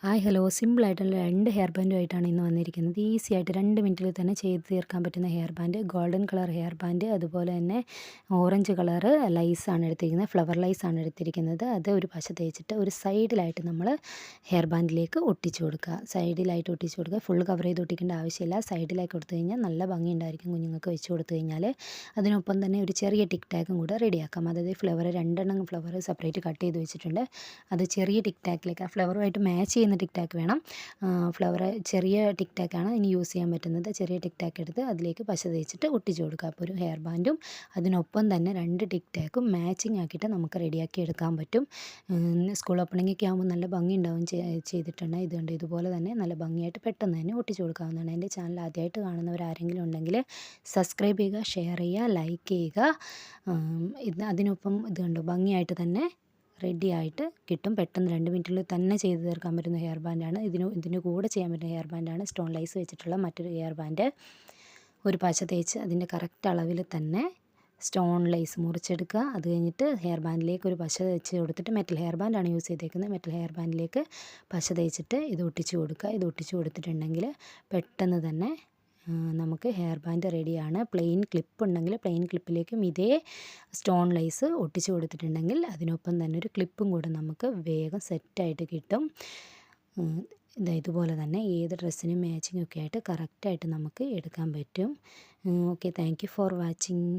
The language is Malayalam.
ഹായ് ഹലോ സിമ്പിളായിട്ടുള്ള 2 ഹെയർ ബാൻഡുമായിട്ടാണ് ഇന്ന് വന്നിരിക്കുന്നത്. ഈസി ആയിട്ട് 2 മിനിറ്റിൽ തന്നെ ചെയ്ത് തീർക്കാൻ പറ്റുന്ന hair band, golden colour hair band, അതുപോലെ തന്നെ ഓറഞ്ച് കളറ് ലൈസാണ് എടുത്തിരിക്കുന്നത്, ഫ്ലവർ ലൈസാണ് എടുത്തിരിക്കുന്നത്. അത് ഒരു പശ തേച്ചിട്ട് ഒരു സൈഡിലായിട്ട് നമ്മൾ ഹെയർ ബാൻഡിലേക്ക് ഒട്ടിച്ചു കൊടുക്കുക. സൈഡിലായിട്ട് ഒട്ടിച്ചു കൊടുക്കുക. ഫുൾ കവർ ചെയ്ത് ഒട്ടിക്കേണ്ട ആവശ്യമില്ല. സൈഡിലേക്ക് കൊടുത്തു കഴിഞ്ഞാൽ നല്ല ഭംഗിയുണ്ടായിരിക്കും കുഞ്ഞുങ്ങൾക്ക് വെച്ച് കൊടുത്തു കഴിഞ്ഞാൽ. അതിനൊപ്പം തന്നെ ഒരു ചെറിയ ടിക് ടാക്കും കൂടെ റെഡിയാക്കാം. അതായത് ഫ്ലവർ 2 ഫ്ലവർ സെപ്പറേറ്റ് കട്ട് ചെയ്ത് വെച്ചിട്ടുണ്ട്. അത് ചെറിയ ടിക് ടാക്കിലേക്ക് ആ ഫ്ലവറുമായിട്ട് മാച്ച് ചെയ്യുന്ന ടിക് ടാക്ക് വേണം. ഫ്ലവർ ചെറിയ ടിക് ടാക്കാണ് ഇനി യൂസ് ചെയ്യാൻ പറ്റുന്നത്. ചെറിയ ടിക് ടാക്ക് എടുത്ത് അതിലേക്ക് പശ തേച്ചിട്ട് ഒട്ടിച്ചു കൊടുക്കുക. അപ്പോൾ ഒരു ഹെയർ ബാൻഡും അതിനൊപ്പം തന്നെ 2 ടിക് ടാക്കും മാച്ചിങ് ആക്കിയിട്ട് നമുക്ക് റെഡിയാക്കി എടുക്കാൻ പറ്റും. സ്കൂൾ ഓപ്പണിങ്ങൊക്കെ ആകുമ്പോൾ നല്ല ഭംഗി ഉണ്ടാവും ചെയ്തിട്ടുണ്ട്. ഇതുകൊണ്ട് ഇതുപോലെ തന്നെ നല്ല ഭംഗിയായിട്ട് പെട്ടെന്ന് തന്നെ ഒട്ടിച്ചു കൊടുക്കാവുന്നതാണ്. എൻ്റെ ചാനൽ ആദ്യമായിട്ട് കാണുന്നവരാരെങ്കിലും ഉണ്ടെങ്കിൽ സബ്സ്ക്രൈബ് ചെയ്യുക, ഷെയർ ചെയ്യുക, ലൈക്ക് ചെയ്യുക. അതിനൊപ്പം ഇത് കണ്ടോ ഭംഗിയായിട്ട് തന്നെ റെഡി ആയിട്ട് കിട്ടും. പെട്ടെന്ന് 2 മിനിറ്റിൽ തന്നെ ചെയ്ത് തീർക്കാൻ പറ്റുന്ന ഹെയർ ബാൻഡാണ്. ഇതിന് കൂടെ ചെയ്യാൻ പറ്റുന്ന ഹെയർ ബാൻഡാണ് സ്റ്റോൺ ലൈസ് വെച്ചിട്ടുള്ള മറ്റൊരു ഹെയർ ബാൻഡ്. ഒരു പശ തേച്ച് അതിൻ്റെ കറക്റ്റ് അളവിൽ തന്നെ സ്റ്റോൺ ലൈസ് മുറിച്ചെടുക്കുക. അത് കഴിഞ്ഞിട്ട് ഹെയർ ബാൻഡിലേക്ക് ഒരു പശ തേച്ച് കൊടുത്തിട്ട്, മെറ്റൽ ഹെയർ ബാൻഡാണ് യൂസ് ചെയ്തേക്കുന്നത്, മെറ്റൽ ഹെയർ ബാൻഡിലേക്ക് പശ തേച്ചിട്ട് ഇത് ഒട്ടിച്ചു കൊടുക്കുക. ഇത് ഒട്ടിച്ചു കൊടുത്തിട്ടുണ്ടെങ്കിൽ പെട്ടെന്ന് തന്നെ നമുക്ക് ഹെയർ ബാൻഡ് റെഡിയാണ്. പ്ലെയിൻ ക്ലിപ്പ് ഉണ്ടെങ്കിൽ പ്ലെയിൻ ക്ലിപ്പിലേക്കും ഇതേ സ്റ്റോൺ ലൈസ് ഒട്ടിച്ചു കൊടുത്തിട്ടുണ്ടെങ്കിൽ അതിനൊപ്പം തന്നെ ഒരു ക്ലിപ്പും കൂടെ നമുക്ക് വേഗം സെറ്റായിട്ട് കിട്ടും. ഇതുപോലെ തന്നെ ഏത് ഡ്രസ്സിനും മാച്ചിങ് ഒക്കെ ആയിട്ട് കറക്റ്റായിട്ട് നമുക്ക് എടുക്കാൻ പറ്റും. Okay, thank you for watching.